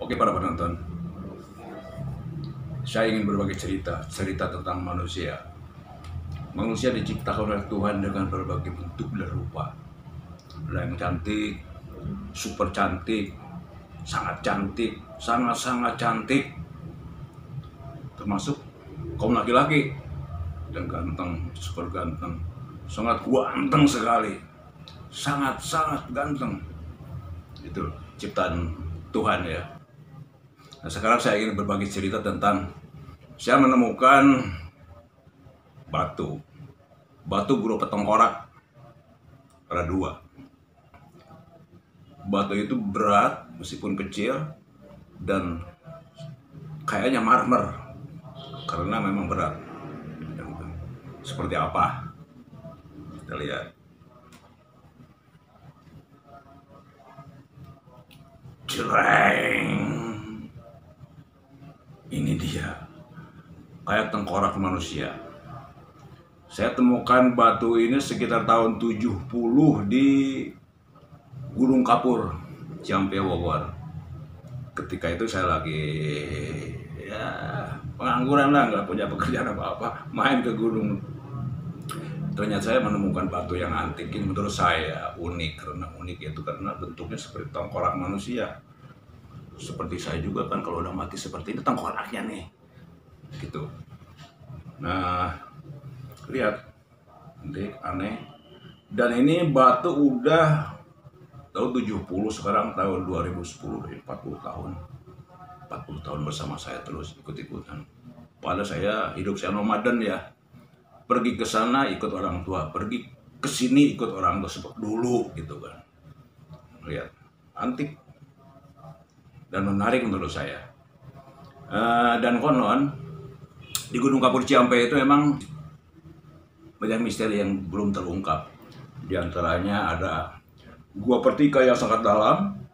Oke para penonton, saya ingin berbagi cerita tentang manusia. Manusia diciptakan oleh Tuhan dengan berbagai bentuk dan rupa. Ada yang cantik, super cantik, sangat-sangat cantik. Termasuk kaum laki-laki yang ganteng, super ganteng, sangat ganteng sekali, sangat ganteng. Itu ciptaan Tuhan ya. Nah, sekarang saya ingin berbagi cerita tentang saya menemukan batu berupa tengkorak. Ada dua. Batu itu berat meskipun kecil dan kayaknya marmer karena memang berat. Seperti apa? Kita lihat. Jereng. Ini dia, kayak tengkorak manusia. Saya temukan batu ini sekitar tahun 70 di Gunung Kapur, Ciampea, Bogor. Ketika itu saya lagi pengangguran lah, nggak punya pekerjaan apa-apa, main ke gunung. Ternyata saya menemukan batu yang antik. Ini menurut saya unik. Karena unik itu karena bentuknya seperti tengkorak manusia. Seperti saya juga kan, kalau udah mati seperti ini tengkoraknya nih gitu. Nah, lihat, aneh. Dan ini batu udah tahun 70, sekarang tahun 2010, 40 tahun bersama saya terus ikut-ikutan. Padahal saya hidup saya nomaden ya, pergi ke sana ikut orang tua, pergi ke sini ikut orang tua seperti dulu gitu kan. Lihat, antik dan menarik menurut saya. Dan konon di Gunung Kapur Ciampea itu memang banyak misteri yang belum terungkap. Di antaranya ada gua Pertika yang sangat dalam.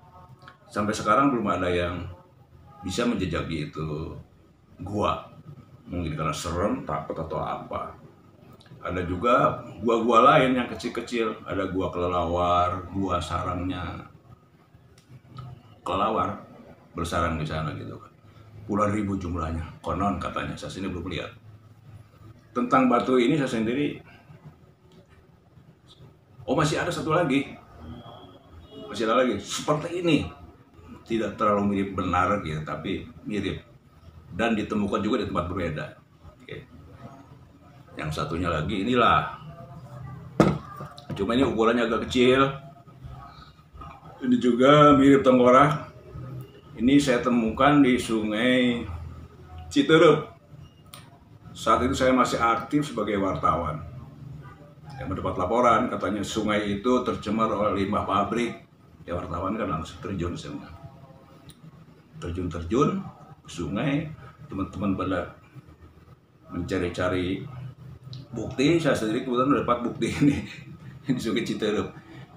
Sampai sekarang belum ada yang bisa menjejaki itu gua. Mungkin karena serem, takut atau apa. Ada juga gua-gua lain yang kecil-kecil. Ada gua kelelawar, gua sarangnya kelelawar bersarang di sana gitu kan. Puluhan ribu jumlahnya, konon katanya. Saya sini belum lihat. Tentang batu ini saya sendiri, masih ada satu lagi. Masih ada lagi seperti ini. Tidak terlalu mirip benar gitu, tapi mirip. Dan ditemukan juga di tempat berbeda. Oke. Yang satunya lagi inilah. Cuma ini ukurannya agak kecil. Ini juga mirip tengkorak. Ini saya temukan di Sungai Citerup. Saat itu saya masih aktif sebagai wartawan. Yang mendapat laporan katanya sungai itu tercemar oleh limbah pabrik. Ya, wartawan kan langsung terjun semua. Terjun ke sungai, teman-teman pada mencari-cari bukti. Saya sendiri kebetulan mendapat bukti ini di Sungai Citerup.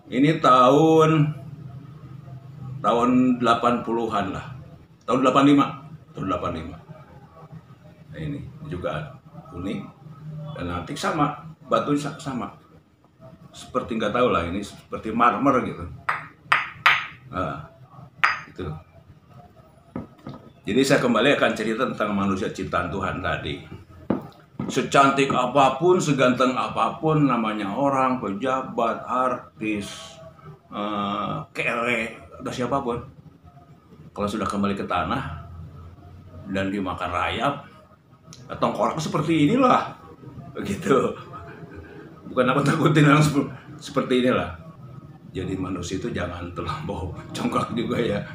Ini tahun 80-an lah. Tahun 85. Nah, ini juga unik dan antik, sama batu sama. Seperti nggak tahu lah, ini seperti marmer gitu. Nah, itu. Jadi saya kembali akan cerita tentang manusia ciptaan Tuhan tadi. Secantik apapun, seganteng apapun, namanya orang, pejabat, artis, kere, atau siapapun, kalau sudah kembali ke tanah dan dimakan rayap, tengkorak seperti inilah, begitu. Bukan apa takutin orang seperti inilah. Jadi manusia itu jangan terlampau congkak juga ya.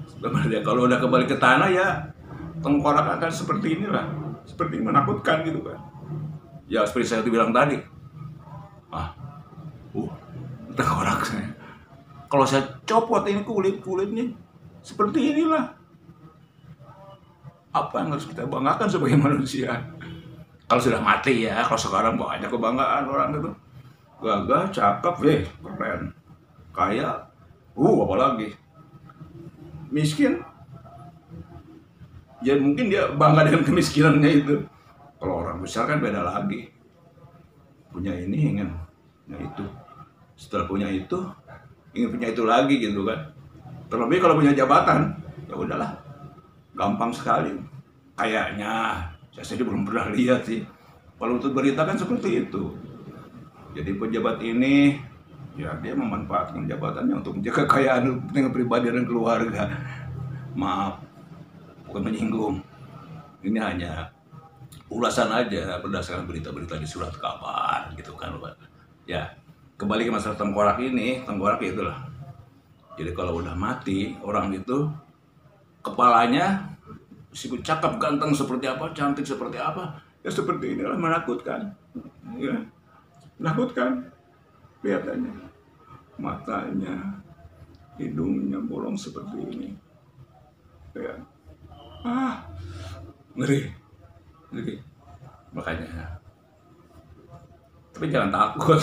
Sebenarnya kalau udah kembali ke tanah ya tengkorak akan seperti inilah, seperti menakutkan gitu kan. Ya seperti saya bilang tadi, tengkorak saya. Kalau saya copot ini kulitnya seperti inilah. Apa yang harus kita banggakan sebagai manusia? Kalau sudah mati ya, kalau sekarang banyak kebanggaan orang itu. Gagah, cakep, keren. Kaya, apalagi. Miskin, ya mungkin dia bangga dengan kemiskinannya itu. Kalau orang besar kan beda lagi. Punya ini, ingin itu. Setelah punya itu, ingin punya itu lagi gitu kan. Terlebih kalau punya jabatan, Ya udahlah, gampang sekali. Kayaknya, saya sendiri belum pernah lihat sih. Kalau untuk berita kan seperti itu. Jadi pejabat ini, ya dia memanfaatkan jabatannya untuk menjaga kekayaan dengan pribadi dan keluarga. Maaf, bukan menyinggung. Ini hanya ulasan aja berdasarkan berita-berita di surat kabar gitu kan, Pak. Ya, kembali ke masalah tengkorak ini, tengkorak ya itulah. Jadi kalau udah mati orang itu, kepalanya meskipun cakep, ganteng seperti apa, cantik seperti apa, ya seperti inilah, menakutkan. Ya, menakutkan. Lihat aja, matanya, hidungnya bolong seperti ini. Ya. Ngeri. Ngeri. Makanya. Tapi jangan takut.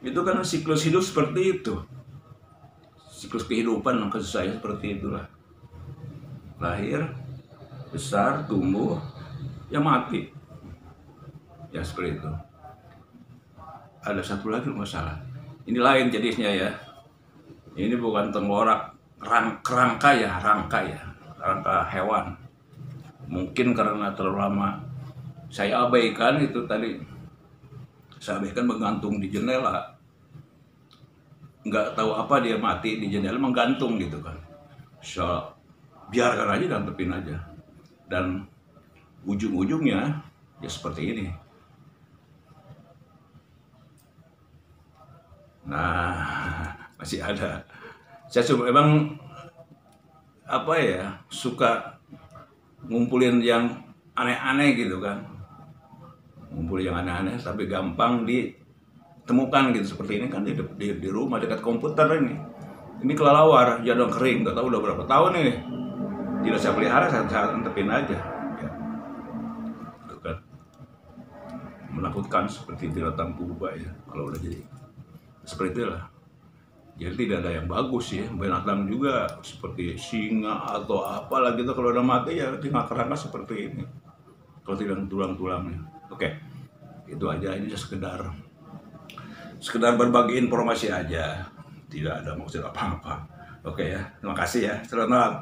Itu kan siklus hidup seperti itu. Siklus kehidupan maksud saya seperti itulah. Lahir, besar, tumbuh, ya mati. Ya seperti itu. Ada satu lagi masalah. Ini lain jenisnya ya. Ini bukan tengkorak, rangka hewan. Mungkin karena terlalu lama saya abaikan itu tadi. Saya abaikan menggantung di jendela. Nggak tahu apa dia mati di jendela menggantung gitu kan. So, biarkan aja dan tepin aja. Dan ujung-ujungnya ya seperti ini. Nah, masih ada. Saya cuma emang apa ya, suka ngumpulin yang aneh-aneh gitu kan. Ngumpulin yang aneh-aneh tapi gampang ditemukan gitu. Seperti ini kan di rumah dekat komputer ini. Ini kelelawar, jadong kering, nggak tahu udah berapa tahun ini. Tidak saya pelihara, saya antepin aja. Ya. Itu kan menakutkan seperti binatang purba ya. Kalau udah jadi seperti itulah. Jadi tidak ada yang bagus ya, binatang juga seperti singa atau apalah gitu, kalau udah mati ya tinggal kerangka seperti ini. Kalau tidak tulang-tulangnya. Oke, itu aja, ini sekedar berbagi informasi aja, tidak ada maksud apa-apa. Oke ya, terima kasih ya, selamat malam.